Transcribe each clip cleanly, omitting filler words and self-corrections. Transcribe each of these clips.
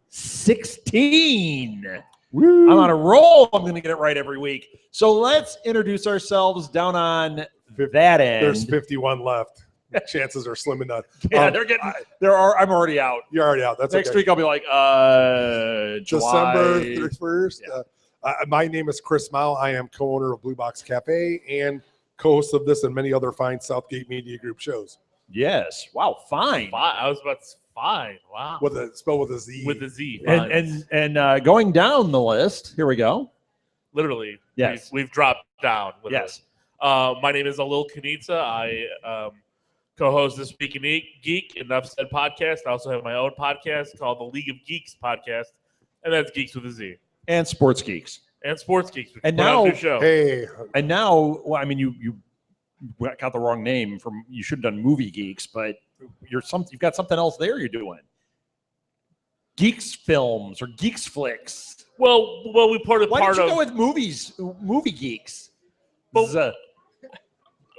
16. Woo. I'm on a roll. I'm going to get it right every week. So let's introduce ourselves down on that end. There's 51 left. Chances are slim enough. Yeah, they're getting. I'm already out. You're already out. That's Next okay. week I'll be like, December July 31st. Yeah. My name is Chris Mao. I am co-owner of Blue Box Cafe and co-host of this and many other fine Southgate Media Group shows. Yes. Wow. Fine. I was about to fine. Wow. Spelled with a Z. With a Z. And going down the list. Here we go. Literally. Yes. We've dropped down. Literally. Yes. My name is Alil Kanitsa. I co-host This Week in Geek, Enough Said podcast. I also have my own podcast called the League of Geeks podcast, and that's Geeks with a Z. And Sports Geeks. And Sports Geeks. And now, show. Hey. And now, well, I mean, you got the wrong name from. You should have done Movie Geeks, but you've got something else there you're doing. Geeks Films or Geeks Flicks. Well, we part of. Why did you go with Movie Geeks? But,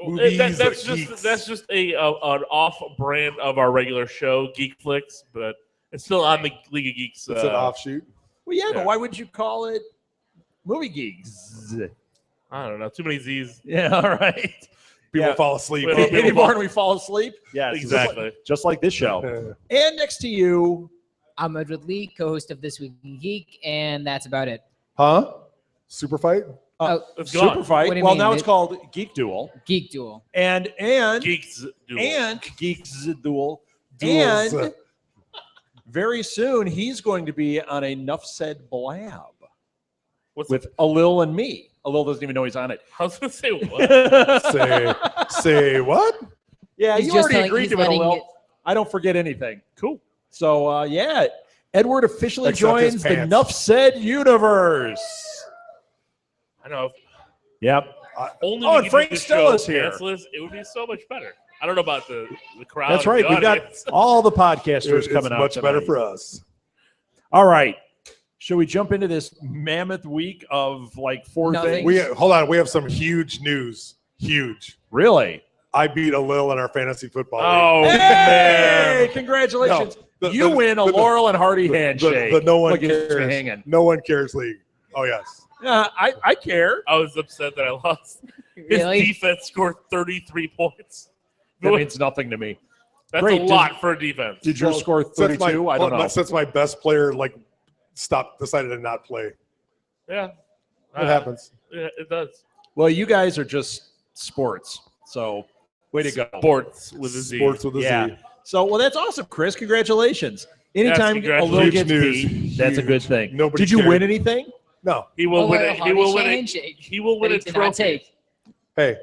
Movies that's just an off-brand of our regular show, Geek Flicks, but it's still on the League of Geeks. It's an offshoot. Well, yeah, but why would you call it Movie Geeks? I don't know. Too many Z's. Yeah, all right. People fall asleep. Any more we fall asleep? Yes, exactly. Just like this show. And next to you, I'm Edward Lee, co-host of This Week in Geek, and that's about it. Huh? Super fight? It's gone. Super Fight. What do you Well, mean? now it's called Geek Duel. Geek Duel. And Geeks Duel. and Geeks Duel. Duels. And very soon he's going to be on a Nuff Said Blab with Alil and me. Alil doesn't even know he's on it. I was going to say what? Say what? Yeah, He's you just already telling- agreed he's to it, letting Alil. it- I don't forget anything. Cool. So, yeah, Edward officially Except his joins the pants. Nuff Said universe. I know. Yep. Only Oh, we and could Frank do the Stella show is here. pantsless, it would be so much better. I don't know about the crowd. That's right. The We've got audience. all the podcasters It's coming out much better tonight. for us. All right. Should we jump into this mammoth week of like four Nothing. things? Hold on. We have some huge news. Huge. Really? I beat Alil in our fantasy football league. Oh, Hey, man. congratulations. No, you win a Laurel and Hardy the handshake. no one Look at you cares. hanging. No one cares league. Oh, yes. I care. I was upset that I lost. His Really? defense scored 33 points. That means nothing to me. That's Great. a lot for a defense. Did your score 32? I don't know. Since my best player decided to not play. Yeah. It happens. Yeah, it does. Well, you guys are just sports. So, way to go. Sports with a Z. Sports with a Z. Yeah. So, well, that's awesome, Chris. Congratulations. Anytime a congratulations. little Huge gets news. beat, that's a good thing. Nobody Did you cared. win anything? No. He will win it. He will win it. handshake. He will win that a he did not trophy. take. Hey,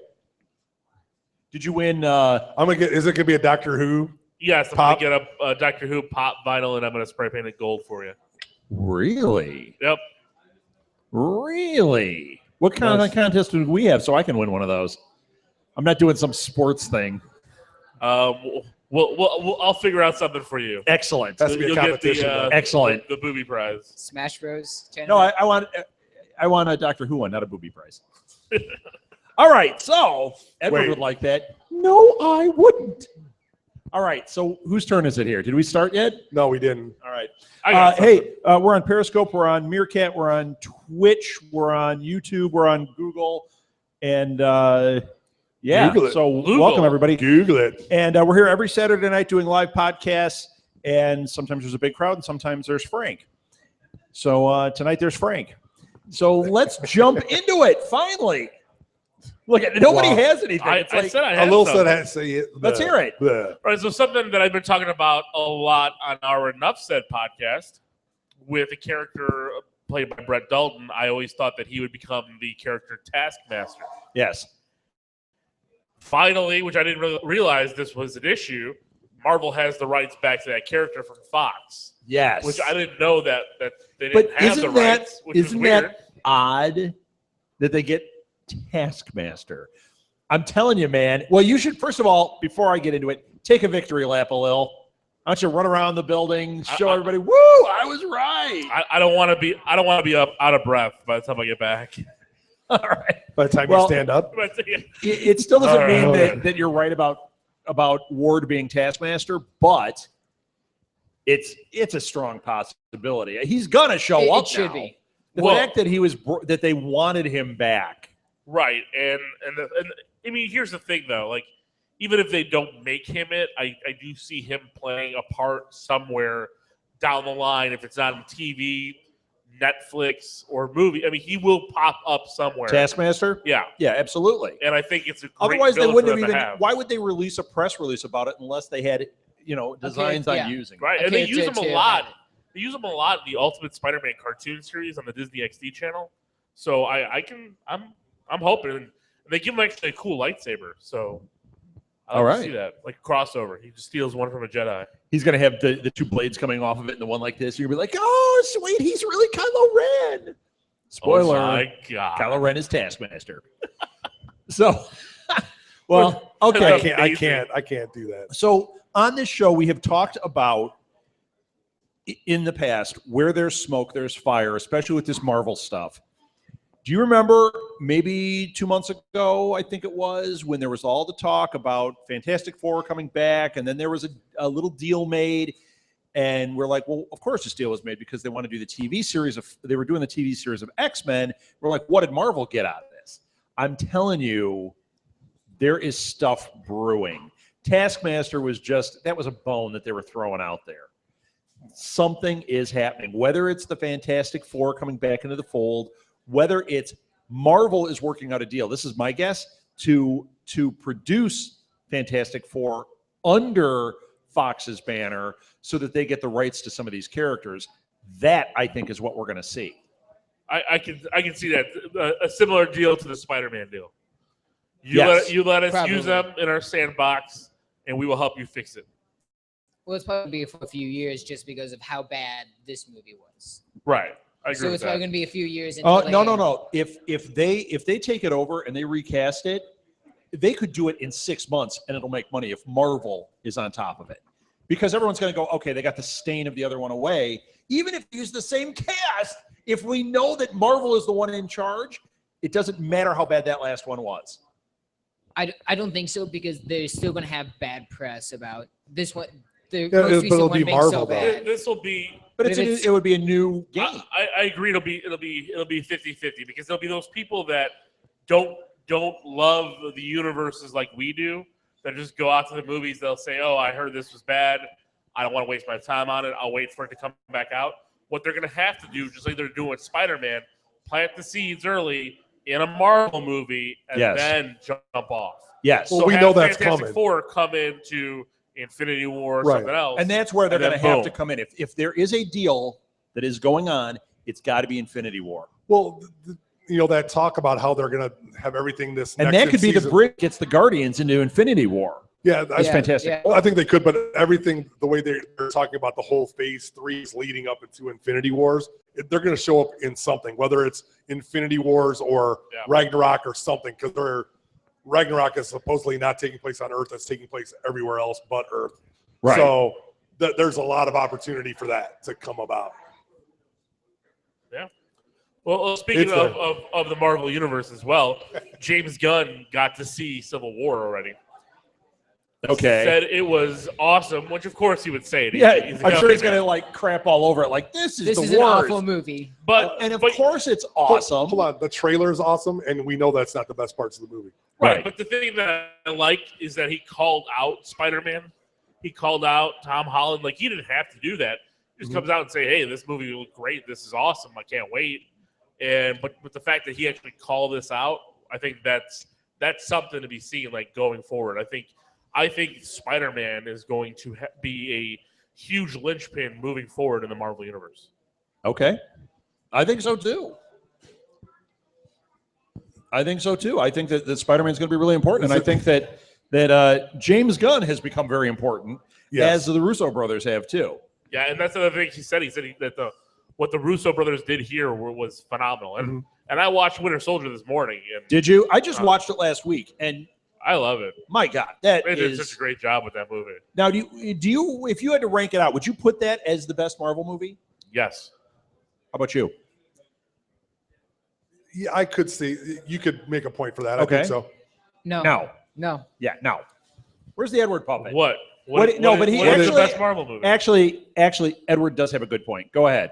Did you win? I'm gonna get. Is it gonna be a Doctor Who? Yes, I'm Pop. going to get a Doctor Who pop vinyl, and I'm going to spray paint it gold for you. Really? Yep. Really? What kind of contest do we have so I can win one of those? I'm not doing some sports thing. I'll figure out something for you. Excellent. Has to be a You'll get competition. though. Excellent. The booby prize. Smash Bros. No, I want a Doctor Who one, not a booby prize. All right, so Edward Wait. would like that. No, I wouldn't. All right, so whose turn is it here? Did we start yet? No, we didn't. All right. I got something. Hey, we're on Periscope, we're on Meerkat, we're on Twitch, we're on YouTube, we're on Google, and yeah. Google it. So Google. welcome everybody. Google it. And we're here every Saturday night doing live podcasts, and sometimes there's a big crowd, and sometimes there's Frank. So tonight there's Frank. So let's jump into it. Finally, look at nobody Wow. has anything. I It's like, said I A had little something. said, say it. Let's hear it. All right, so something that I've been talking about a lot on our Enough Said podcast with a character played by Brett Dalton. I always thought that he would become the character Taskmaster. yes. Finally, which I didn't really realize this was an issue, Marvel has the rights back to that character from Fox, Yes. which I didn't know that they didn't But have the isn't that rights, which is isn't weird. that odd that they get Taskmaster? I'm telling you, man. Well, you should first of all, before I get into it, take a victory lap, Alil. Why don't you run around the building, show everybody, woo, I was right. I don't want to be up out of breath by the time I get back. All right. By the time Well- you stand up. But, yeah. It still doesn't All right. mean Okay. that you're right about Ward being Taskmaster, but it's a strong possibility. He's gonna show up. It should now. be. The Well- fact that that they wanted him back. Right, and I mean, here's the thing though, like even if they don't make him it, I do see him playing a part somewhere down the line. If it's not on TV, Netflix, or movie, I mean, he will pop up somewhere. Taskmaster. Yeah, Yeah, absolutely. and I think it's a great Otherwise, they villain wouldn't for have them to even. have. Why would they release a press release about it unless they had, designs yeah. on using? Right, I and they can't use say him a too. lot. They use him a lot in the Ultimate Spider-Man cartoon series on the Disney XD channel. So I'm hoping, and they give him actually a cool lightsaber. So I like to see that, like crossover. He just steals one from a Jedi. He's gonna have the two blades coming off of it, and the one like this. You're gonna be like, "Oh, sweet, he's really Kylo Ren." Spoiler: Oh my god! Kylo Ren is Taskmaster. So, well, okay. I can't do that. So on this show, we have talked about in the past where there's smoke, there's fire, especially with this Marvel stuff. Do you remember maybe 2 months ago, I think it was, when there was all the talk about Fantastic Four coming back, and then there was a little deal made, and we're like, well, of course this deal was made because they want to do the TV series they were doing the TV series of X-Men. We're like, what did Marvel get out of this? I'm telling you, there is stuff brewing. Taskmaster that was a bone that they were throwing out there. Something is happening, whether it's the Fantastic Four coming back into the fold, whether it's Marvel is working out a deal. This is my guess to produce Fantastic Four under Fox's banner so that they get the rights to some of these characters. That I think is what we're going to see. I can see that a similar deal to the Spider-Man deal. Yes. You let us Probably. use them in our sandbox, and we will help you fix it. Well, it's probably be for a few years just because of how bad this movie was. Right. I agree So with it's probably that. going to be a few years. Oh, until they- no. If they take it over and they recast it, they could do it in 6 months and it'll make money if Marvel is on top of it. Because everyone's going to go, okay, they got the stain of the other one away. Even if you use the same cast, if we know that Marvel is the one in charge, it doesn't matter how bad that last one was. I don't think so because they're still going to have bad press about this one. The Yeah, most but recent it'll one be being Marvel, so though. bad. This will be. But But if it's- it would be a new game. I agree. It'll be 50-50 because there'll be those people that don't love the universes like we do. That just go out to the movies. They'll say, "Oh, I heard this was bad. I don't want to waste my time on it. I'll wait for it to come back out." What they're going to have to do, just like they're doing with Spider-Man, plant the seeds early in a Marvel movie and Yes. then jump off. Yes. Well, So we have know that's Fantastic coming. Four come into Infinity War or Right. something else, And that's where they're And then going to have to boom. come in. If there is a deal that is going on, it's got to be Infinity War. Well, that talk about how they're going to have everything this And next that could be the season. bridge that gets the Guardians into Infinity War. Yeah, That's Yeah, fantastic. yeah. well, I think they could, but everything, the way they're talking about the whole phase 3 is leading up into Infinity Wars. They're going to show up in something, whether it's Infinity Wars or Yeah. Ragnarok or something, because Ragnarok is supposedly not taking place on Earth. It's taking place everywhere else but Earth. Right. So there's a lot of opportunity for that to come about. Well, speaking It's of the Marvel Universe as well, James Gunn got to see Civil War already. Okay. Said it was awesome, which of course he would say it. Yeah, He's a I'm sure he's guy. going to like crap all over it. Like, this is This the is an worst. awful movie. But And of but- course it's awesome. Hold on. The trailer is awesome, and we know that's not the best parts of the movie. right. Right. But the thing that I like is that he called out Spider-Man. He called out Tom Holland. Like, he didn't have to do that. He just comes out and say, "Hey, this movie looked great. This is awesome. I can't wait." But the fact that he actually called this out, I think that's something to be seen. Like, going forward, I think Spider-Man is going to be a huge linchpin moving forward in the Marvel universe. Okay. I think so too. I think that Spider-Man is going to be really important. And I think that James Gunn has become very important, Yes. as the Russo brothers have too. Yeah, and that's another thing he said. He said that what the Russo brothers did here was phenomenal. And and I watched Winter Soldier this morning, and Did you? I just watched it last week, and I love it. my God, that They did is such a great job with that movie. Now, do you, if you had to rank it out, would you put that as the best Marvel movie? Yes. How about you? Yeah, I could see. You could make a point for that. I Okay. think so. No. No. No. Yeah, no. Where's the Edward puppet? What? But he what is the actually, best Marvel movie? actually, Edward does have a good point. Go ahead,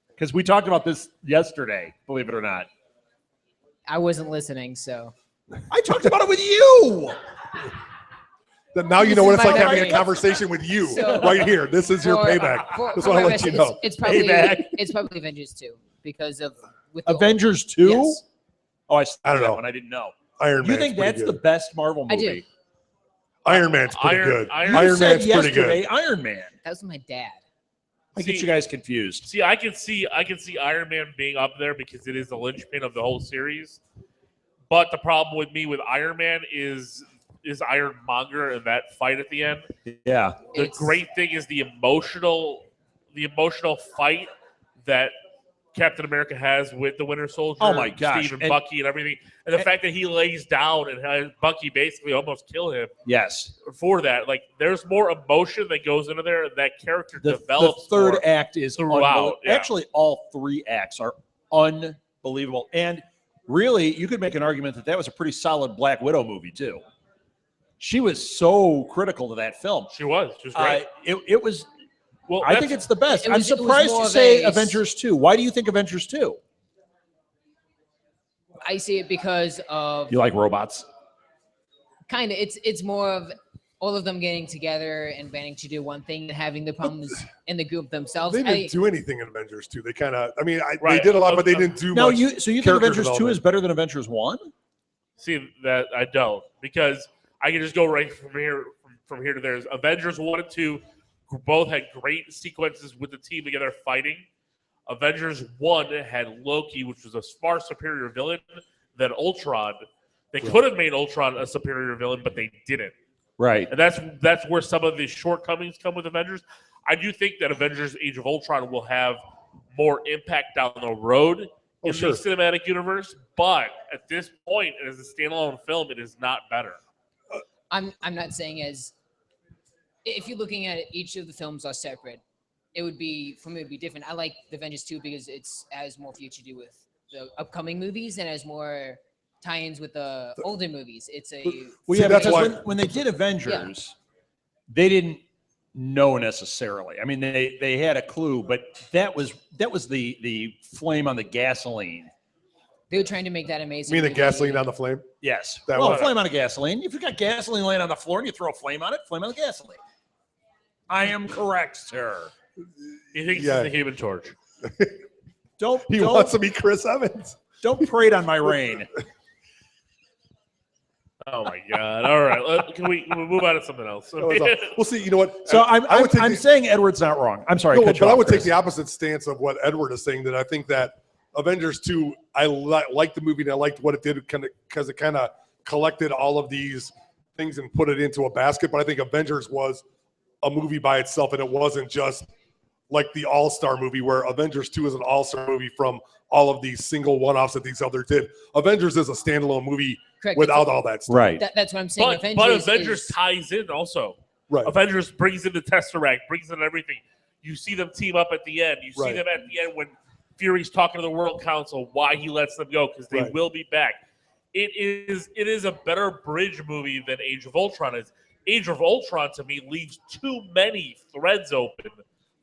because we talked about this yesterday. Believe it or not, I wasn't listening, so I talked about it with you. Now you This know what is it's like my having a memory. conversation with you So- right here. This is your For- payback. for Just want to my let you best, know. it's probably Payback. it's probably Avengers 2 because of with the Avengers 2? Yes. Oh, I I don't that know. one. I didn't know. Iron You Man's think pretty that's good. the best Marvel I movie? do. Iron Man's pretty Iron- good. Iron- You Iron said Man's pretty yesterday good. Iron Man. That was my dad. I get See- you guys confused. See, I can see Iron Man being up there because it is the linchpin of the whole series. But the problem with me with Iron Man is Ironmonger and that fight at the end. Yeah. The It's- great thing is the emotional fight that Captain America has with the Winter Soldier. Oh my gosh. Steve and And- Bucky and everything, and the fact that he lays down and has Bucky basically almost kill him Yes. for that. Like, there's more emotion that goes into there, and that character The develops. third more. act is throughout, unbelievable. yeah. Actually, all 3 acts are unbelievable. And really, you could make an argument that was a pretty solid Black Widow movie, too. She was so critical to that film. She was great. It was. Well, I think it's the best. it I'm was- it was surprised more you of say a- Avengers 2. Why do you think Avengers 2? I see it because of You like robots? kind of it's more of all of them getting together and banding to do one thing and having the problems in the group themselves. They didn't do anything in Avengers 2. They kind of, they Right. did a lot, but they didn't do No, much. you think character Avengers 2 development. is better than Avengers 1? See that I don't, because I can just go right from here to there. Avengers 1 and 2 both had great sequences with the team together fighting. Avengers 1 had Loki, which was a far superior villain than Ultron. They could have made Ultron a superior villain, but they didn't. Right. And that's where some of the shortcomings come with Avengers. I do think that Avengers Age of Ultron will have more impact down the road in sure. the cinematic universe, but at this point, as a standalone film, it is not better. I'm not saying as if you're looking at it, each of the films are separate. It would be for me. It would be different. I like the Avengers 2 because it's has more future to do with the upcoming movies and has more tie-ins with the older movies. It's a Well, See, yeah, that's because why- when they did Avengers, they didn't know necessarily. I mean, they had a clue, but that was the flame on the gasoline. they were trying to make that amazing. You mean the movie. gasoline on the flame? Yes. That Well, one. flame on a gasoline. If you got gasoline laying on the floor and you throw a flame on it, flame on the gasoline. I am correct, sir. He thinks Yeah. he's the Human Torch. Don't He wants to be Chris Evans. don't parade on my reign. Oh my God! All right, can we move on to something else? That was all. Well, see, you know what? So I would take I'm the- saying Edward's not wrong. I'm sorry, No, cut you but I off, would take Chris. the opposite stance of what Edward is saying. That I think that Avengers 2, I liked the movie and I liked what it did because it kind of collected all of these things and put it into a basket. But I think Avengers was a movie by itself, and it wasn't just like the All-Star movie where Avengers 2 is an All-Star movie from all of these single one-offs that these others did. Avengers is a standalone movie Correct. without all that stuff. Right. That's what I'm saying. But Avengers is- ties in also. Right. Avengers brings in the Tesseract, brings in everything. You see them team up at the end. You see Right. them at the end when Fury's talking to the World Council why he lets them go because they Right. will be back. It is a better bridge movie than Age of Ultron is. Age of Ultron to me leaves too many threads open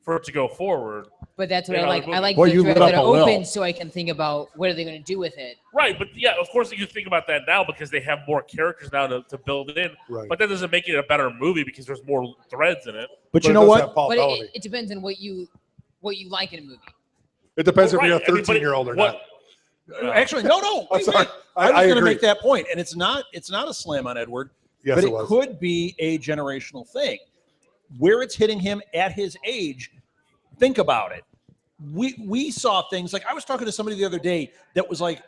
for it to go forward. But that's what in I other like. I movies. like Well, the you threads lit that up are a well. open, so I can think about what are they going to do with it. Right, but yeah, of course you think about that now because they have more characters now to build it in. Right. But that doesn't make it a better movie because there's more threads in it. But But you it know does what? have Paul But Bettany. it depends on what you like in a movie. It depends Well, if you're a right, I mean, but 13-year-old or what- not. Actually, no. I'm wait, sorry. wait. I was I going to agree. make that point, and it's not a slam on Edward, Yes, but it it was. could be a generational thing where it's hitting him at his age. Think about it. We saw things like I was talking to somebody the other day that was like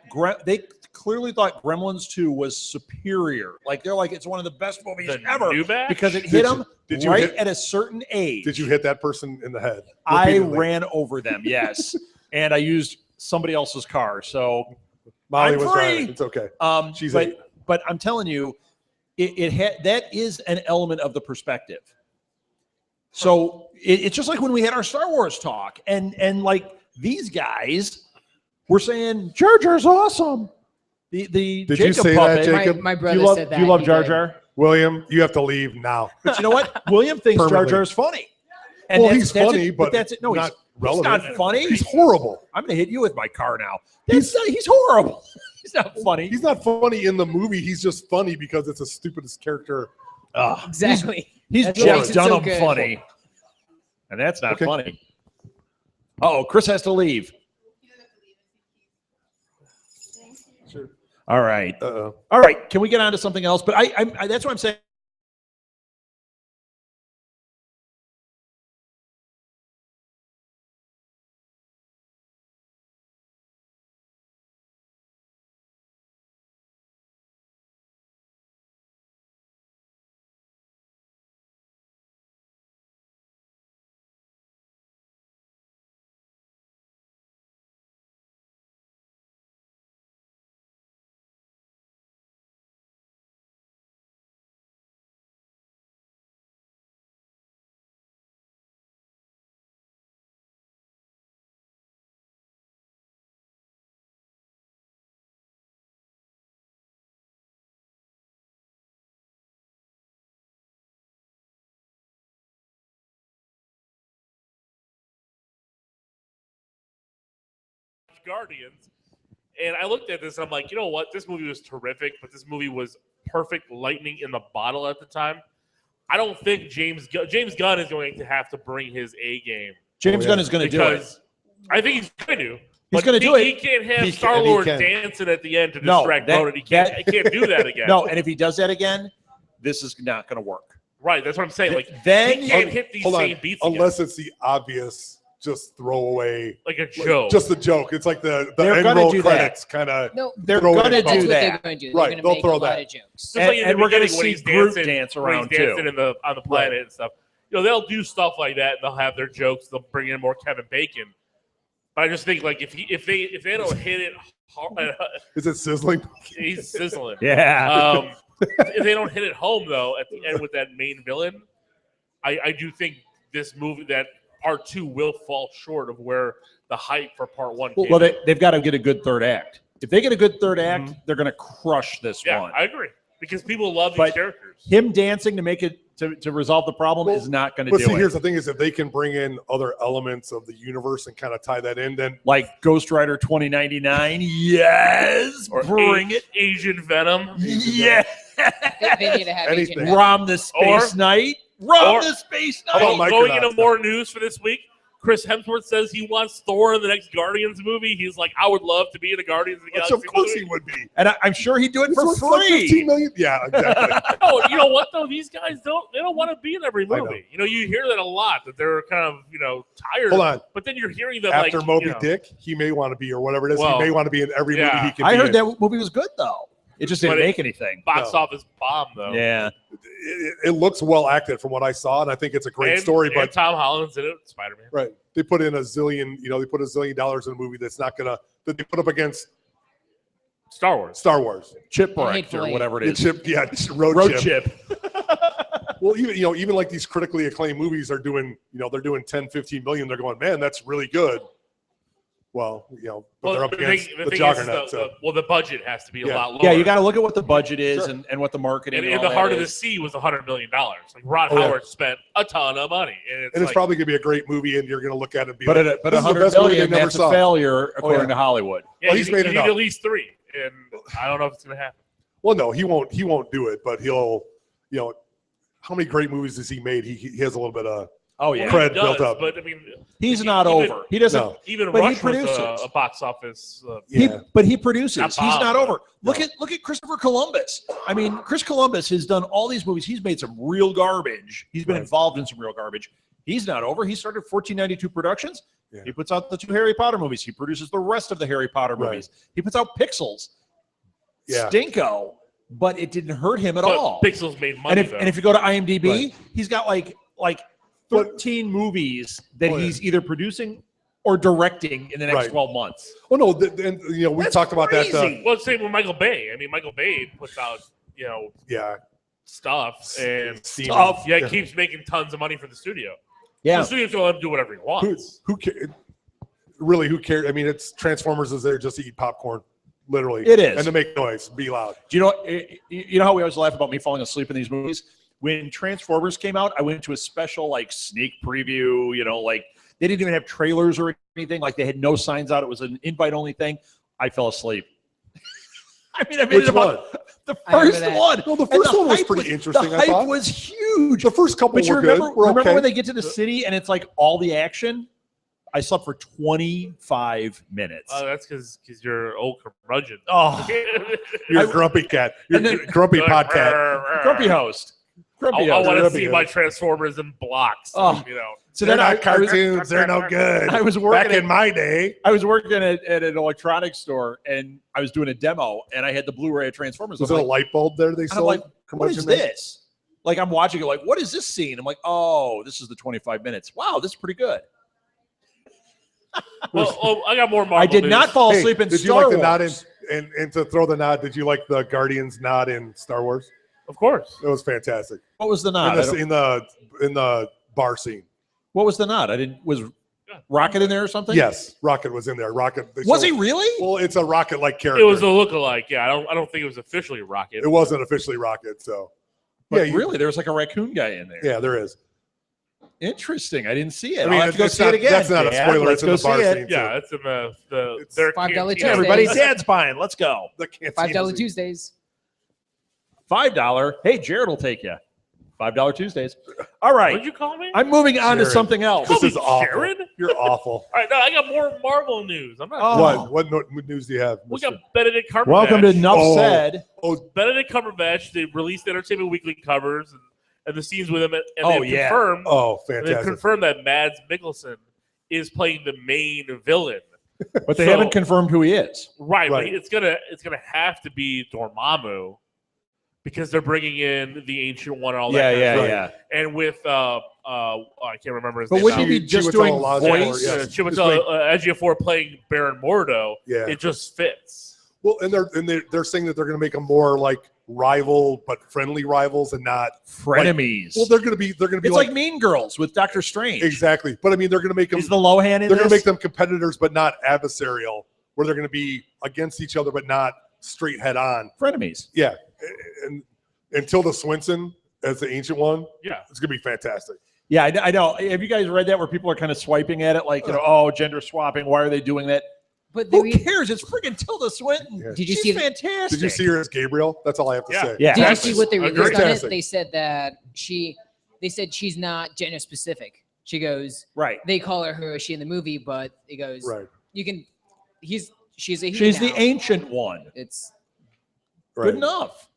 they clearly thought Gremlins 2 was superior. Like they're like it's one of the best movies The ever new batch? because it Did hit you- them did you right hit- at a certain age. Did you hit that person in the head? I repeatedly? ran over them, yes, and I used somebody else's car. So Molly I'm was free. driving. It's okay. She's but 8. but I'm telling you, that is an element of the perspective. So it's just like when we had our Star Wars talk, and like these guys were saying Jar Jar's awesome. The Did you Jacob say that, puppet. Jacob? My brother Do you love, said that. do you love He Jar did. Jar? William, you have to leave now. But you know what? William thinks Jar Permanently. Jar is funny. And Well, that's he's funny, it. but that's it. No, not he's relevant. not funny. He's horrible. I'm going to hit you with my car now. He's horrible. He's not funny. He's not funny in the movie. He's just funny because it's the stupidest character. Exactly. He's That's what Jeff makes it so Dunham good. funny. And that's not Okay. funny. Oh, Chris has to leave. Sure. All right. Uh-oh. All right. Can we get on to something else? But I that's what I'm saying. Guardians, and I looked at this and I'm like, you know what? This movie was terrific, but this movie was perfect lightning in the bottle at the time. I don't think James Gunn is going to have to bring his A game. James Gunn is going to do it. Because I think he's going to. He's But going to do it. He can't have He Star can- he Lord can. dancing at the end to No, distract that- Ronan. He can't do that again. No, and if he does that again, this is not going to work. Right, that's what I'm saying. Like Then he can't hit these Hold same on. beats again. Unless it's the obvious, just throwaway, Like a joke. just a joke. It's like the They're end gonna roll do that. credits kind of. No, they're throw it going to in. that's do what they're that. going to do. Right, They're they'll going to make throw a lot that. of jokes. Just like in the And we're gonna beginning when see he's Groot dancing, dance when around, he's dancing too. on the planet and stuff. You know, they'll do stuff like that and they'll have their jokes. They'll bring in more Kevin Bacon. But I just think like if they don't hit it hard, Is it sizzling? he's sizzling. Yeah. If they don't hit it home though at the end with that main villain, I do think this movie that part 2 will fall short of where the hype for part 1 came. Well, they've got to get a good third act. If they get a good third act, they're going to crush this yeah, one. I agree because people love these But characters. Him dancing to make it to resolve the problem Well, is not going to But do see, it. here's the thing: is if they can bring in other elements of the universe and kind of tie that in, then Like Ghost Rider 2099. Yes, Or bring it. Asian Venom. Yeah. They need to have Anything. Agent Venom. Rom the Space Knight. Rom or- the Space How about Knight. Going Micronauts into now? more news for this week, Chris Hemsworth says he wants Thor in the next Guardians movie. He's like, I would love to be in the Guardians of the which Galaxy of course movie. he would be. And I'm sure he'd do it for It's like 15 free. million. Yeah, exactly. No, you know what though? These guys don't want to be in every I know. movie. You know, you hear that a lot that they're kind of tired. Hold on. But then you're hearing them After like Moby Dick, he may want to be, or whatever it is. Well, he may want to be in every movie yeah. he can I be heard in. that movie was good though. It just didn't But make anything. box No. office bomb though. Yeah. It looks well acted from what I saw, and I think it's a great story. And But Tom Holland's in it, Spider-Man. right, they put in a zillion. They put $1 zillion in a movie that's not gonna that they put up against Star Wars. Star Wars. Chipwreck Hateful or Eight. whatever it The is. chip, yeah, road, Road chip. chip. Well, even like these critically acclaimed movies are doing, they're doing 10, 15 million. They're going, man, that's really good. Well, but they're up against the thing is juggernaut. the budget has to be a Yeah. lot lower. Yeah, you got to look at what the budget is Sure. and what the marketing And and in all the that heart of the is. sea was $100 million. Like Ron Oh, yeah. Howard spent a ton of money, and it's, And it's like, probably going to be a great movie, and you're going to look at it and be But like, at this is the 100 best movie million, they never that's saw. a failure according yeah. to Hollywood. yeah, Well, he's made you enough. need at least 3, and I don't know if it's going to happen. Well, no, he won't do it, but he'll, how many great movies has he made? He has a little bit of Oh yeah, Cred He does, built up. But I mean, he's not even- over. He doesn't. No. Even But he Rush was produces. a box office. But he produces. Not He's Bob, not but- over. Look at Christopher Columbus. I mean, Chris Columbus has done all these movies. He's made some real garbage. He's been Right. involved in some real garbage. He's not over. He started 1492 Productions. Yeah. He puts out the 2 Harry Potter movies. He produces the rest of the Harry Potter Right. movies. He puts out Pixels. Yeah. Stinko, but it didn't hurt him at But all. Pixels made money. And if you go to IMDb, Right. he's got like But- 13 movies that Oh, yeah. he's either producing or directing in the next Right. 12 months. Oh no, and we That's talked about that. crazy. well, same with Michael Bay. I mean, Michael Bay puts out Yeah, stuff, and Steam. it keeps making tons of money for the studio. Yeah. The studio's going to let him do whatever he wants. Who cares? Really, who cares? I mean, it's Transformers is there just to eat popcorn. literally. It is. And to make noise, be loud. Do you know how we always laugh about me falling asleep in these movies? When Transformers came out, I went to a special like sneak preview. Like they didn't even have trailers or anything. Like they had no signs out. It was an invite-only thing. I fell asleep. I made Which it about one? the first that. one. No, the And first one was hype pretty interesting, The I hype thought. was huge. The first couple But you were remember, good. We're remember okay. when they get to the city and it's like all the action? I slept for 25 minutes. That's because you're old curmudgeon. Oh, You're a grumpy cat. You're And then- a grumpy podcast. grumpy host. Grumpy I host. want to Grumpy see host. my Transformers in blocks. Oh. So They're then not cartoons. They're no good. I was working Back in my day. I was working at an electronics store and I was doing a demo and I had the Blu-ray of Transformers. Was I'm there a like, light bulb there they and I'm sold? like, what is Curmudgeon there? this? Like I'm watching it like, what is this scene? I'm like, oh, this is the 25 minutes. Wow, this is pretty good. Well, I got more Marvel I did news. not fall Hey, asleep in did you Star like the nod Wars. and to throw the nod, did you like the Guardians nod in Star Wars? Of course. It was fantastic. What was the nod? In the bar scene. What was the nod? Was Rocket in there or something? Yes, Rocket was in there. Rocket. Was he really? Well, it's a Rocket-like character. It was a lookalike. Yeah, I don't think it was officially Rocket. It wasn't officially Rocket, so. But yeah, really, there was like a raccoon guy in there. Yeah, there is. Interesting. I didn't see it. I mean, I'll have to go it's see not- it again. that's not a Dad. spoiler, Let's it's in go the bar see it. scene. Yeah, it's in the It's their $5 cantina. Tuesday. Everybody's dad's buying. Let's go. The cantina $5 scene. Tuesdays. $5. Hey, Jared will take you. $5 Tuesdays. All right. What'd you call me? I'm moving on to Jared. something else. This Call is me awful. Jared? You're awful. All right, now I got more Marvel news. I'm not. Oh. What news do you have? We Mr.? got Benedict Cumberbatch. Welcome to Enough Oh. Said. Benedict Cumberbatch. They released Entertainment Weekly covers and the scenes with him, and Oh, they've yeah. confirmed. Oh, And they've fantastic. confirmed that Mads Mikkelsen is playing the main villain. But they So- haven't confirmed who he is. Right, Right. but it's gonna have to be Dormammu because they're bringing in the Ancient One and all that. Yeah, kind of yeah, stuff. yeah. And with I can't remember his But name. wouldn't now. he be just Chiwetel doing Ejiofor, voice? yeah. Chiwetel Ejiofor playing Baron Mordo. Yeah. It just fits. Well, and they're saying that they're going to make them more like rival, but friendly rivals, and not. Frenemies. Well, they're going to be it's like Mean Girls with Doctor Strange. exactly. But I mean, they're going to make them. Is the Lohan in They're going to this? make them competitors, but not adversarial. Where they're going to be against each other, but not straight head on. Frenemies. Yeah, and Tilda Swinton as the Ancient One, Yeah. it's going to be fantastic. Yeah, I know. Have you guys read that where people are kind of swiping at it like, oh, gender swapping. Why are they doing that? But Who they, cares? It's freaking Tilda Swinton. Yeah. did you She's see? The, fantastic. Did you see her as Gabriel? That's all I have to Yeah. say. Yeah. did you Exactly. see what they Agreed. released on it? Fantastic. They said that they said she's not gender specific. She goes, Right. they call her she in the movie, but it goes, Right. you can, she's a he She's the now. ancient one. It's Right. Good enough.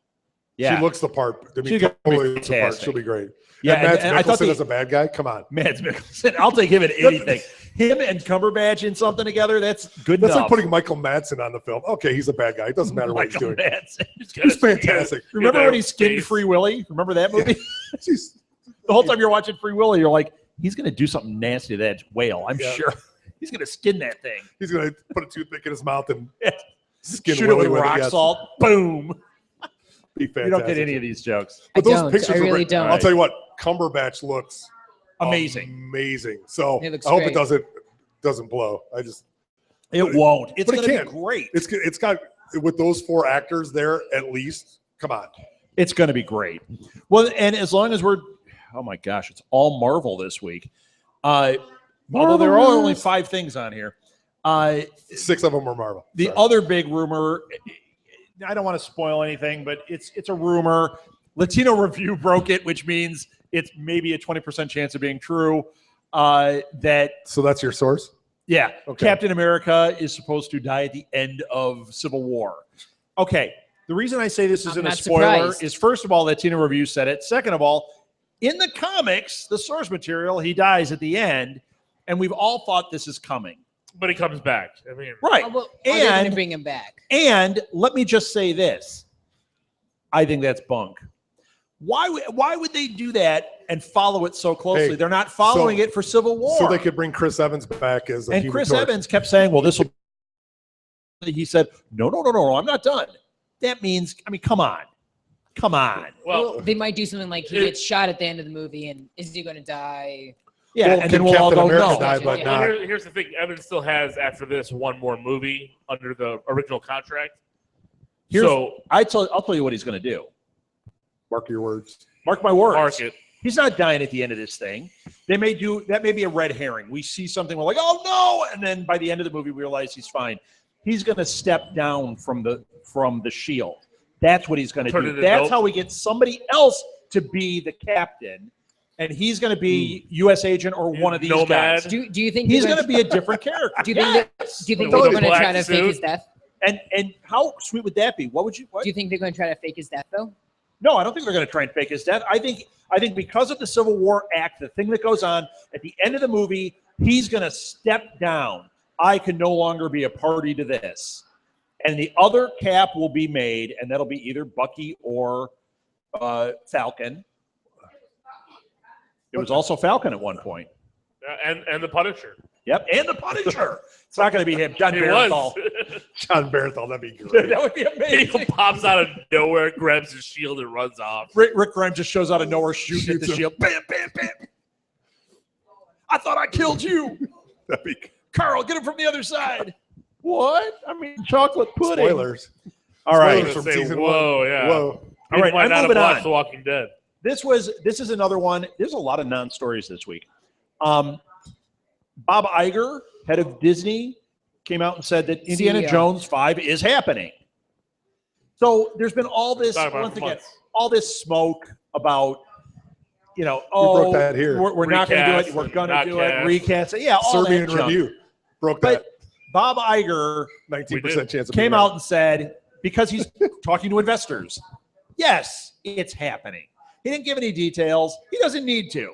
Yeah. She looks the part. I mean, She's gonna be totally looks the part. fantastic. She'll be great. Yeah, and Mads and I thought Mikkelsen as a bad guy. Come on. Mads Mikkelsen. I'll take him in anything. Him and Cumberbatch in something together, that's good That's enough. like putting Michael Madsen on the film. Okay, he's a bad guy. It doesn't matter what he's Michael doing. Madsen. He's fantastic. Remember when he skinned Free Willy? Remember that movie? Jeez. The whole time you're watching Free Willy, you're like, he's going to do something nasty to that whale. I'm Yeah. sure. He's going to skin that thing. He's gonna put a toothpick in his mouth and Yeah. skin Shoot it Willy with with rock yes. salt. Boom. Be fantastic. You don't get any of these jokes. But I those don't. pictures I are really great. don't. I'll tell you what, Cumberbatch looks Amazing. amazing. So It looks I hope great. it doesn't blow. I just It won't. It's but it going to can. be great. it's got with those 4 actors there at least. Come on. It's going to be great. Well, and as long as we're, oh my gosh, it's all Marvel this week. Although there are only 5 things on here. 6 of them are Marvel. The Sorry. other big rumor, I don't want to spoil anything, but it's a rumor. Latino Review broke it, which means it's maybe a 20% chance of being true. That So that's your source? yeah, Okay. Captain America is supposed to die at the end of Civil War. Okay, the reason I say this I'm isn't a not spoiler surprised. is first of all, Latino Review said it. Second of all, in the comics, the source material, he dies at the end, and we've all thought this is coming. But he comes back. I mean, Right. Oh, well, are they gonna And bring him back? And let me just say this. I think that's bunk. Why would they do that and follow it so closely? Hey, They're not following so- it for Civil War. So they could bring Chris Evans back as a and Human Chris Torch. Evans kept saying, well, this will. He said, no, I'm not done. That means, I mean, come on. well, Well, they might do something like he it- gets shot at the end of the movie, and is he going to die? Yeah, Well, and can then we'll all Captain go, America no. die, but Yeah. not. Here's the thing: Evan still has after this one more movie under the original contract. I'll tell you what he's going to do. Mark your words. Mark my words. Mark it. He's not dying at the end of this thing. That may be a red herring. We see something, we're like, oh no, and then by the end of the movie, we realize he's fine. He's going to step down from the Shield. That's what he's going to do. That's how we get somebody else to be the captain, and he's going to be U.S. agent or one of these Nomad. guys. Do you think He's going to be a different character? Do you think Yes. do you think With they're a going to black try to fake suit? his death? And how sweet would that be? What? Do you think they're going to try to fake his death though? No, I don't think they're going to try and fake his death. I think because of the Civil War Act, the thing that goes on at the end of the movie, he's going to step down. I can no longer be a party to this. And the other cap will be made, and that'll be either Bucky or Falcon. It was also Falcon at one point. And the Punisher. Yep, and the Punisher. It's not going to be him. John It Bernthal. was. John Bernthal, that'd be great. That would be He amazing. pops out of nowhere, grabs his shield, and runs off. Rick Grimes just shows out of nowhere, shooting at the Shoots him. shield. Bam, bam, bam. I thought I killed you. That'd be Carl, get him from the other side. What? I mean, chocolate pudding. spoilers. All right. Spoilers from Say, season whoa, one. yeah. Whoa. All right, People might I'm not have moving watched on. The Walking Dead. This is another one. There's a lot of non-stories this week. Bob Iger, head of Disney, came out and said that Indiana CEO. Jones 5 is happening. So there's been all this, Talking about once again, months. all this smoke about, broke that here. we're not going to do it. Recast We're and going to not do it. cast. Recast it. Yeah, all Serbian that junk. review broke But that. Bob Iger 19% chance of came being out right. and said, because he's talking to investors, yes, it's happening. He didn't give any details. He doesn't need to.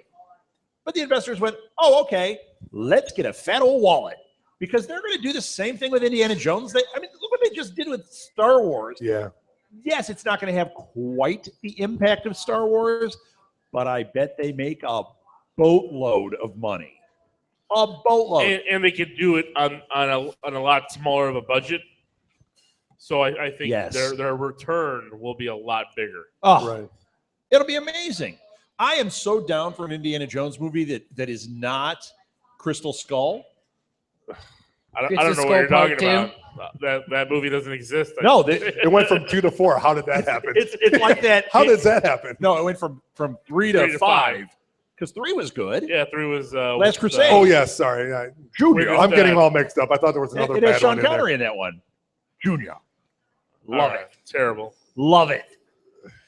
But the investors went, oh, okay, let's get a fat old wallet. Because they're going to do the same thing with Indiana Jones. Look what they just did with Star Wars. Yeah. Yes, it's not going to have quite the impact of Star Wars, but I bet they make a boatload of money. A boatload. And they could do it on a lot smaller of a budget. So I think Yes. their return will be a lot bigger. Oh, Right. it'll be amazing. I am so down for an Indiana Jones movie that is not Crystal Skull. I don't Crystal know what you're Skull talking Part about. That movie doesn't exist. No, It went from 2 to 4. How did that happen? it's like that. How does that happen? No, it went from 3 3 to to 5 because 3 was good. Yeah, 3 was Last with, Crusade. Oh, yes. Sorry. Junior. Wait, I'm getting all mixed up. I thought there was another It bad has Sean one in there. Connery in that one. Junior. Love All right, it. Terrible. Love it.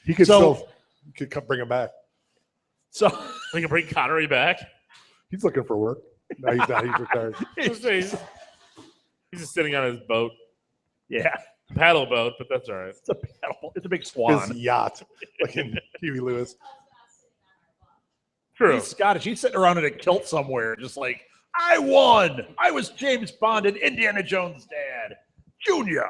He could So- still bring him back. So We can bring Connery back. He's looking for work. No, he's not. He's retired. He's just sitting on his boat, yeah, paddle boat, but that's all right. it's a paddle. It's a big swan. His yacht, like in Huey Lewis. True. He's Scottish. He's sitting around in a kilt somewhere, just like, I won. I was James Bond and Indiana Jones' dad, Junior.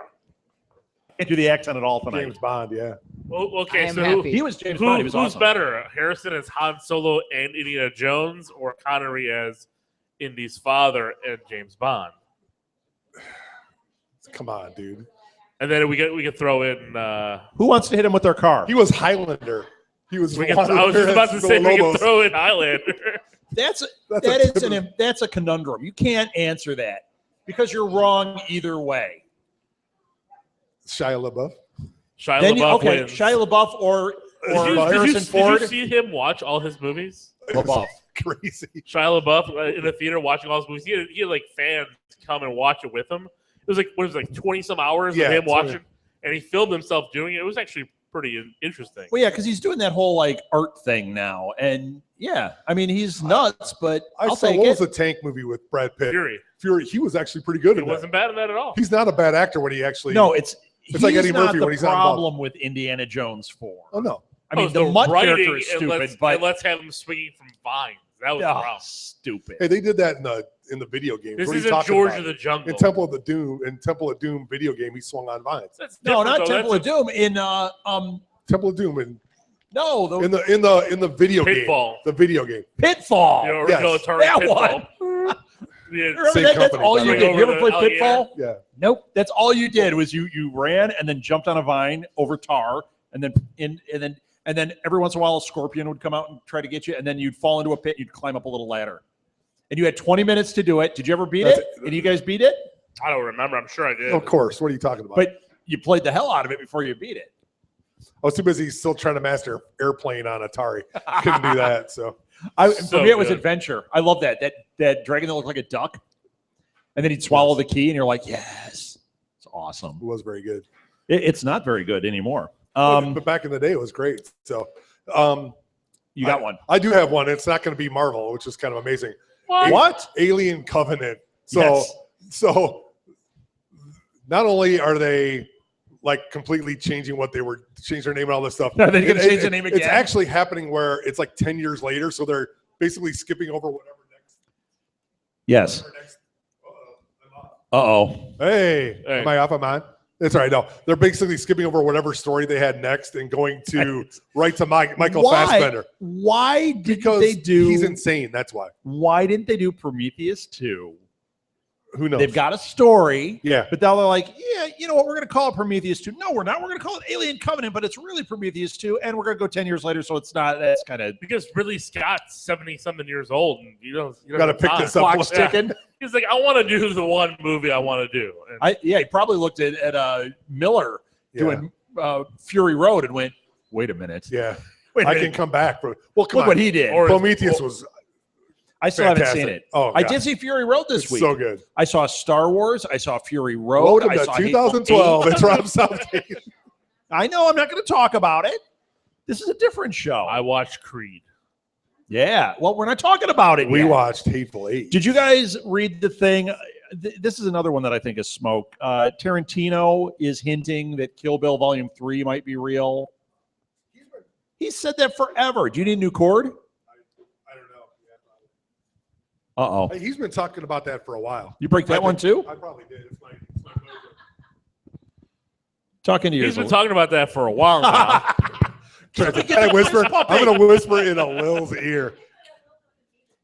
Can't do the accent at all tonight. James Bond, yeah. Well, I okay, am so happy. He was James Bond. He was who's awesome. better, Harrison as Han Solo and Indiana Jones, or Connery as Indy's father and James Bond? Come on, dude. And then we could throw in. Who wants to hit him with their car? He was Highlander. He was. I was just about to say we could throw in Highlander. That's That's that's a conundrum. You can't answer that because you're wrong either way. Shia LaBeouf. Shia Then LaBeouf wins. Shia LaBeouf or Harrison Ford. Did you see him watch all his movies? LaBeouf. Crazy. Shia LaBeouf in the theater watching all his movies. He had like fans come and watch it with him. It was like 20 some hours Yeah, of him so- watching, and he filmed himself doing it. It was actually pretty interesting. Well, yeah, because he's doing that whole like art thing now, and yeah, I mean he's nuts, but I I'll saw take what it. was the Tank movie with Brad Pitt? Fury. He was actually pretty good He in that. wasn't bad in that at all. He's not a bad actor when he actually. No, it's like he's Eddie not Murphy the when he's not involved. problem with Indiana Jones 4. Oh no. I mean, it's the Mutt writing, character is and stupid, but let's have him swinging from vines. That was the problem. stupid. Hey, they did that in the video game. This What are you isn't talking George about? of the Jungle. In Temple of Doom video game, he swung on vines. That's No, different, not though. Temple of That's Doom. In Temple of Doom and no, the in the video Pitfall. game. The video game. Pitfall. The original Yes. Atari That Pitfall. one. Yeah, Remember Same that? That's company, all by you the did. way. You ever Over play the alligator? Pitfall? Yeah. Nope. That's all you did was you ran and then jumped on a vine over tar and then every once in a while a scorpion would come out and try to get you and then you'd fall into a pit. You'd climb up a little ladder. and you had 20 minutes to do it. Did you ever beat That's it? And you guys beat it? I don't remember. I'm sure I did. Of course. What are you talking about? But you played the hell out of it before you beat it. I was too busy still trying to master airplane on Atari. Couldn't do that. So For me, it was good. adventure. I love that dragon that looked like a duck, and then he'd swallow the key, and you're like, yes, it's awesome. it was very good. It's not very good anymore. But back in the day, it was great. So You got one. I do have one. It's not going to be Marvel, which is kind of amazing. What? Alien Covenant. So Yes. so not only are they like completely changing what they were, change their name and all this stuff. Are they gonna change the name It's again? actually happening where it's like 10 years later. So they're basically skipping over whatever next. Yes. Whatever next Uh-oh. Hey, Hey. am I off? I'm on. That's all right. No, they're basically skipping over whatever story they had next and going to right to Michael Fassbender. Why did Because they do? he's insane. That's why. Why didn't they do Prometheus 2? Who knows? They've got a story. Yeah. But now they're like, yeah, you know what? We're going to call it Prometheus 2. No, we're not. We're going to call it Alien Covenant, but it's really Prometheus 2. And we're going to go 10 years later. So it's not, that's kind of Because Ridley Scott's 70-something years old, and you Gotta have pick time. this up. clock's Yeah. ticking. He's like, I want to do the one movie I want to do. And He probably looked at Miller doing Fury Road and went, wait a minute. Yeah. Wait a I minute. can come back. But well, come Look on. what he did. Or- Prometheus was I still haven't fantastic. seen it. Oh, I God. did see Fury Road this It's week. so good. I saw Star Wars. I saw Fury Road. Welcome I to saw 2012. Hateful It's Rob Southgate. Eight. I know. I'm not going to talk about it. This is a different show. I watched Creed. Yeah. Well, we're not talking about it. We yet. watched Hateful Eight. Did you guys read the thing? This is another one that I think is smoke. Tarantino is hinting that Kill Bill Volume 3 might be real. He said that forever. Do you need a new cord? I don't know. Uh-oh. Hey, he's been talking about that for a while. You break that I one think- too? I probably did. It's my Talking to you. He's been talking about that for a while now. Can I whisper? I'm going to whisper in a Lil's ear.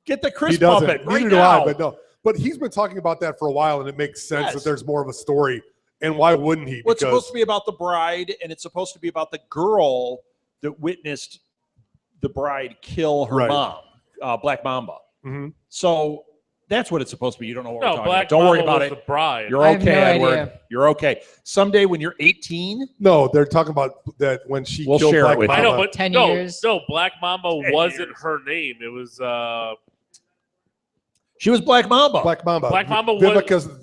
Get the Chris He doesn't. puppet right Neither do now. I, but no. But he's been talking about that for a while, and it makes sense Yes. that there's more of a story. And why wouldn't he? Well, it's supposed to be about the bride, and it's supposed to be about the girl that witnessed the bride kill her Right. mom, Black Mamba. Mhm. So that's what it's supposed to be. You don't know what we're No, talking Black about. Don't worry Mama about was it. the bride. You're I have okay, no Edward. idea. You're okay. Someday when you're 18, No, they're talking about that when she We'll killed share it Black with you. I know, Mama. but 10 no, years. no, Black Mamba 10 wasn't years. her name. It was she was Black Mamba. Black Mamba. Black Mamba was-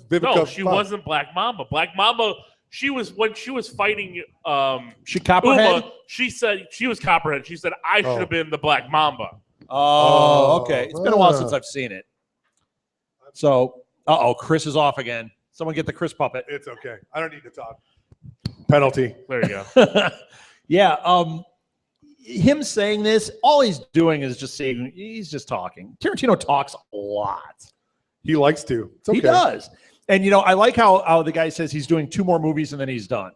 Vivica. no, she wasn't Black Mamba. Black Mamba, she was when she was fighting She Copperhead? Uma, she said she was Copperhead. She said I should Oh. have been the Black Mamba. Oh, okay. It's been a while Ah. since I've seen it. So, Chris is off again. Someone get the Chris puppet. It's okay. I don't need to talk. Penalty. There you go. Yeah. Him saying this, all he's doing is just saying, he's just talking. Tarantino talks a lot. He likes to. It's okay. He does. And, I like how the guy says he's doing 2 more movies and then he's done.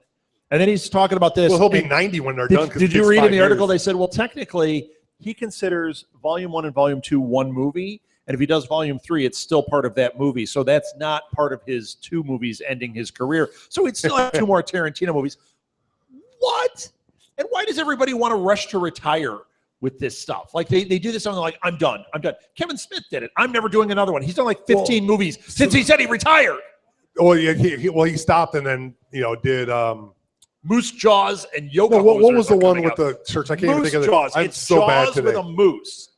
And then he's talking about this. Well, he'll be and 90 when they're done. 'cause Did it you takes read in 5 the article? years. They said, well, technically, he considers Volume 1 and Volume 2 one movie. And if he does Volume 3, it's still part of that movie. So that's not part of his 2 movies ending his career. So he'd still have 2 more Tarantino movies. What? And why does everybody want to rush to retire with this stuff? Like they do this, and they're like, I'm done. Kevin Smith did it. I'm never doing another one. He's done like 15 movies since he said he retired. Oh, yeah. He stopped and then, did. Moose Jaws and Yoga. No, what Hosers was the are one coming with up. the church? I can't even Moose think of it. Jaws. I'm It's so bad Jaws today. with a moose.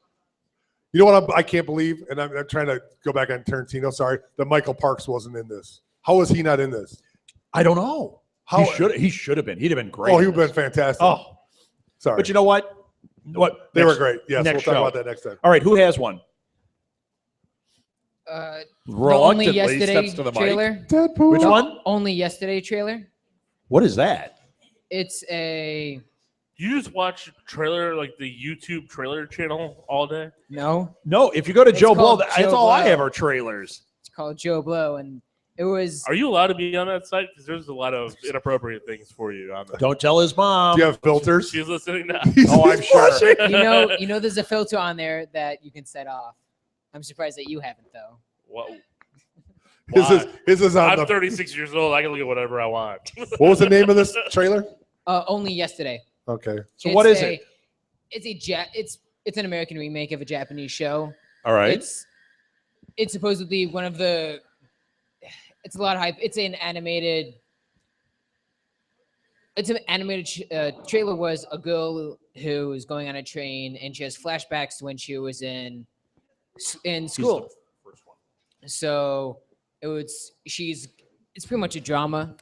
You know what I can't believe, and I'm trying to go back on Tarantino. Sorry, that Michael Parks wasn't in this. How was he not in this? I don't know. How He should have been. He'd have been great. Oh, he in would have this. been fantastic. Oh, sorry, but you know what? they Next- were great. Yes, next we'll talk show. about that next time. All right, who has one? The Only Reluctantly Yesterday steps to the mic. trailer. Deadpool. Which The one? Only Yesterday trailer. What is that? It's a You just watch trailer like the YouTube trailer channel all day. no. No, if you go to It's Joe Blow, called that's Joe all I Blow. have are trailers. It's called Joe Blow, and it was. Are you allowed to be on that site? Because there's a lot of inappropriate things for you on there. Don't tell his mom. Do you have filters? She's listening now. Oh, I'm sure. You know, there's a filter on there that you can set off. I'm surprised that you haven't though. What? His is on I'm the. 36 years old. I can look at whatever I want. What was the name of this trailer? Only Yesterday. Okay. So what is a- it? It's an American remake of a Japanese show. All right. It's it's supposedly one of the. It's a lot of hype. It's an animated. It's an animated trailer. Was a girl who is going on a train and she has flashbacks to when she was in school. First one. So it's pretty much a drama.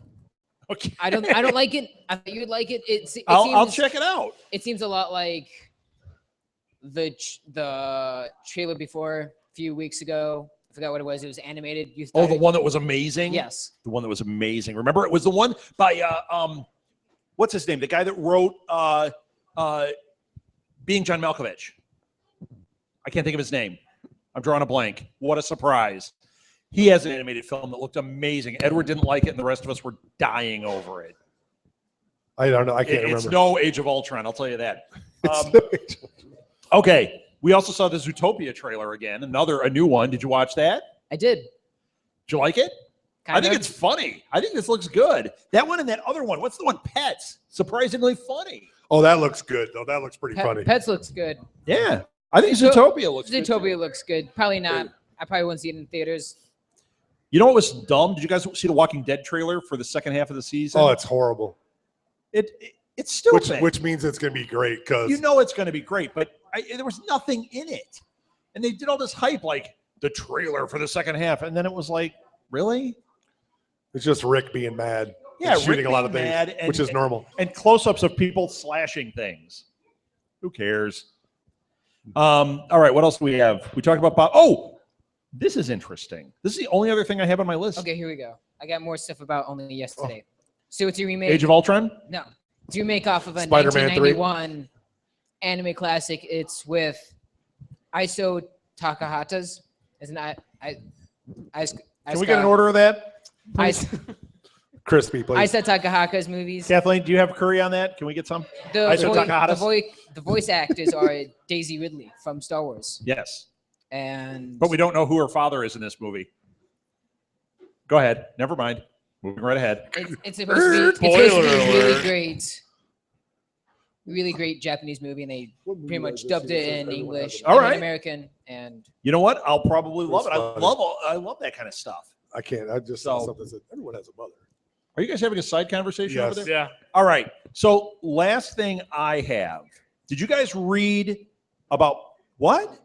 Okay. I don't like it. I thought you would like it. I'll check it out. It seems a lot like the trailer before a few weeks ago. I forgot what it was. It was animated. Oh, the one that was amazing? Yes. The one that was amazing. Remember, it was the one by what's his name? The guy that wrote Being John Malkovich. I can't think of his name. I'm drawing a blank. What a surprise. He has an animated film that looked amazing. Edward didn't like it, and the rest of us were dying over it. I don't know. I can't remember. It's no Age of Ultron, I'll tell you that. Okay. We also saw the Zootopia trailer again. A new one. Did you watch that? I did. Did you like it? I think it's funny. I think this looks good. That one and that other one. What's the one? Pets. Surprisingly funny. Oh, that looks good, though. That looks pretty funny. Pets looks good. Yeah. I think Zootopia looks good. Zootopia looks good. Probably not. I probably won't see it in theaters. You know what was dumb? Did you guys see the Walking Dead trailer for the second half of the season? Oh, it's horrible. It's stupid. Which means it's going to be great because you know it's going to be great, but there was nothing in it. And they did all this hype like the trailer for the second half. And then it was like, really? it's just Rick being mad. Yeah, and shooting Rick a lot of being things, mad and- which is normal. And close-ups of people slashing things. Who cares? All right, what else do we have? We talked about Bob. Oh, this is interesting. This is the only other thing I have on my list. Okay, here we go. I got more stuff about only yesterday. So it's a remake. Age of Ultron? No. It's a remake off of a Spider-Man 3. 1991 anime classic. It's with Iso Takahata's. Isn't Can we get an order of that? Crispy, please. Isa Takahata's movies. Kathleen, do you have curry on that? Can we get some? The voice actors are Daisy Ridley from Star Wars. Yes. But we don't know who her father is in this movie. Go ahead. Never mind. Moving right ahead. It's supposed to be really great Japanese movie, and they pretty much dubbed it in English, All right. American, and you know what? I'll probably love it. Funny. I love that kind of stuff. I can't. I just saw something that said everyone has a mother. Are you guys having a side conversation Yes. over there? Yeah. All right. So last thing I have. Did you guys read about what?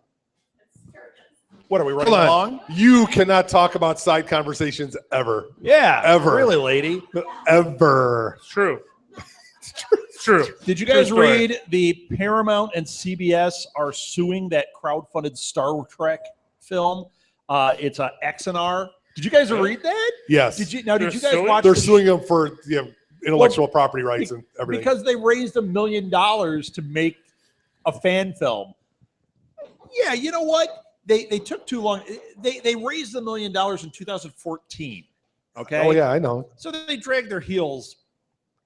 What are we running Hold on. along? You cannot talk about side conversations ever. Yeah. Ever. Really, lady. Ever. It's true. It's true. Did you guys True story. read the Paramount and CBS are suing that crowdfunded Star Trek film? It's a XNR. Did you guys read that? Yes. Did you guys suing? watch? They're the- suing them for intellectual property rights and everything. because they raised $1 million to make a fan film. Yeah, you know what? They took too long. They raised $1 million in 2014. Okay. Oh yeah, I know. So they dragged their heels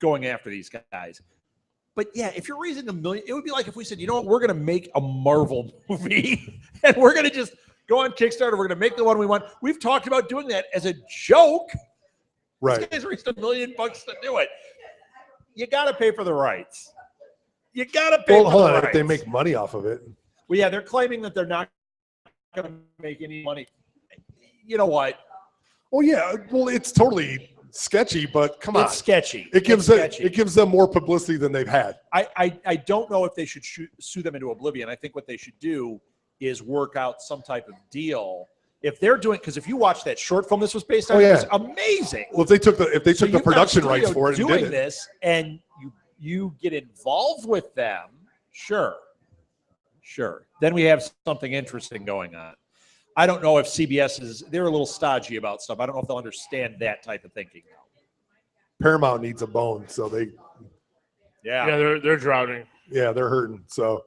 going after these guys. But yeah, if you're raising $1 million, it would be like if we said, you know what, we're going to make a Marvel movie and we're going to just go on Kickstarter. We're going to make the one we want. We've talked about doing that as a joke. Right. These guys raised $1 million to do it. You got to pay for the rights. You got to pay Well, for hold the on. rights. If they make money off of it, Well, yeah, they're claiming that they're not going to make any money. You know what? well, yeah. Well, it's totally sketchy, but come on, It's sketchy. it gives It's them sketchy. it gives them more publicity than they've had. I don't know if they should sue them into oblivion. I think what they should do is work out some type of deal. If they're doing, because if you watch that short film this was based on, Oh, it yeah. was amazing. Well, if they took the So the you've got production a rights studio for it and doing did it, this, and you get involved with them, sure. Then we have something interesting going on. I don't know if CBS they're a little stodgy about stuff. I don't know if they'll understand that type of thinking. Paramount needs a bone, so they Yeah, they're drowning. they're hurting. So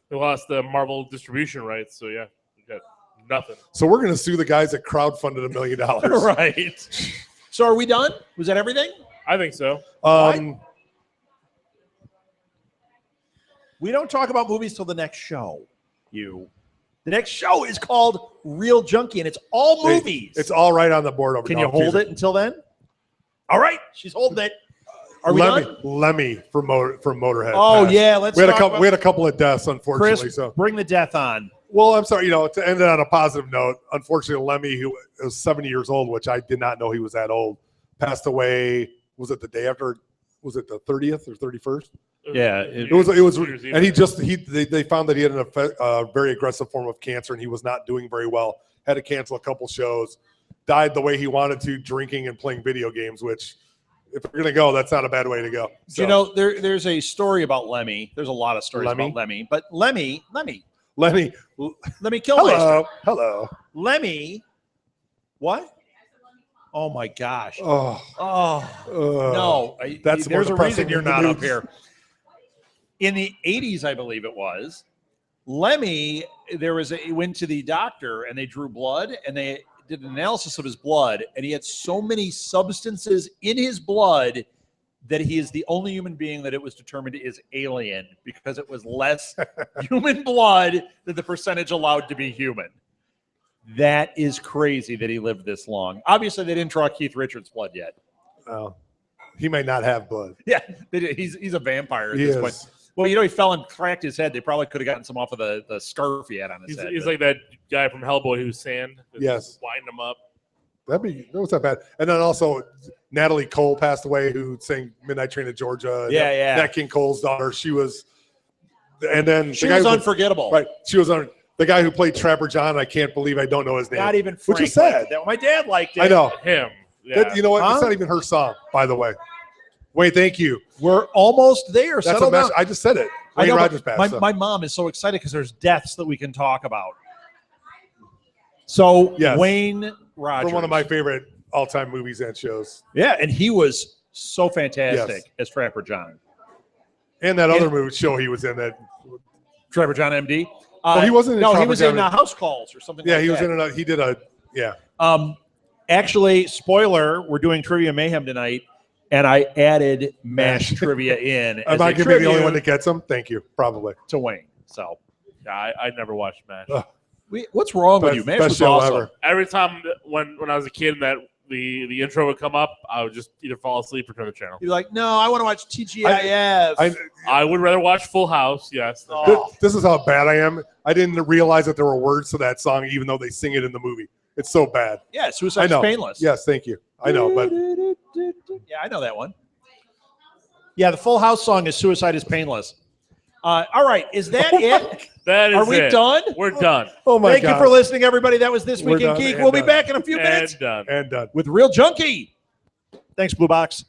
They lost the Marvel distribution rights, so yeah, we got nothing. so we're gonna sue the guys that crowdfunded $1 million. Right. So are we done? Was that everything? I think so. We don't talk about movies till the next show. The next show is called Real Junkie, and it's all movies. It's all right on the board over. Can you hold it until then? All right, she's holding it. Are we done? Lemmy from Motorhead. Oh passed. yeah, let's. We had a talk couple. about- We had a couple of deaths, unfortunately. Chris, So bring the death on. Well, I'm sorry. To end it on a positive note, unfortunately, Lemmy, who was 70 years old, which I did not know he was that old, passed away. Was it the day after? Was it the 30th or 31st? Yeah, It was, and they found that he had a very aggressive form of cancer, and he was not doing very well. Had to cancel a couple shows. Died the way he wanted to, drinking and playing video games. Which, if we're gonna go, that's not a bad way to go. So, there's a story about Lemmy. There's a lot of stories about Lemmy, but Lemmy Kilmister. Hello. Lemmy, what? Oh my gosh. No. That's there's a reason you're not up news. here. In the 80s, I believe it was, Lemmy, he went to the doctor and they drew blood and they did an analysis of his blood, and he had so many substances in his blood that he is the only human being that it was determined is alien because it was less human blood than the percentage allowed to be human. That is crazy that he lived this long. Obviously, they didn't draw Keith Richards' blood yet. Oh, he may not have blood. Yeah, he's a vampire at He this is. point. Well, he fell and cracked his head. They probably could have gotten some off of the scarf he had on his head. He's like that guy from Hellboy who's sand. Yes. Wind him up. That was not bad. And then also Natalie Cole passed away, who sang Midnight Train to Georgia. Yeah. Nat King Cole's daughter. She was, and then She was unforgettable. Right. She was on the guy who played Trapper John. I can't believe I don't know his name. Not even Frank Which is sad. liked that. My dad liked it. I know. Him. Yeah. You know what? Huh? It's not even her song, by the way. Wait, thank you. We're almost there. That's Settle a mess. down. I just said it. I Wayne know, Rogers but passed. my mom is so excited because there's deaths that we can talk about. So Yes. Wayne Rogers, For one of my favorite all-time movies and shows. yeah, and he was so fantastic Yes. as Trapper John. And that other movie show he was in that. Trapper John MD. He wasn't in No, he Trapper was John. in House Calls or something. Yeah, like he was that. in he did a, yeah. Actually, spoiler, we're doing Trivia Mayhem tonight, and I added MASH trivia in Am as I a going to be the only tribute one that gets them? Thank you. Probably. to Wayne. So, Yeah, I never watched MASH. Ugh. what's wrong with you? MASH Best was show awesome. ever. Every time when I was a kid and that the intro would come up, I would just either fall asleep or turn the channel. You're like, no, I want to watch TGIF. I would rather watch Full House. Yes. Oh. This is how bad I am. I didn't realize that there were words to that song, even though they sing it in the movie. It's so bad. Yeah, I Suicide's know. Painless. Yes, thank you. I know, but Yeah, I know that one. Yeah, the Full House song is Suicide is Painless. All right, is that it? That is Are we it. done? We're done. oh my Thank God. you for listening, everybody. That was This We're Week in done Geek. and We'll be done. back in a few minutes And done. And done. with Real Junkie. Thanks, Blue Box.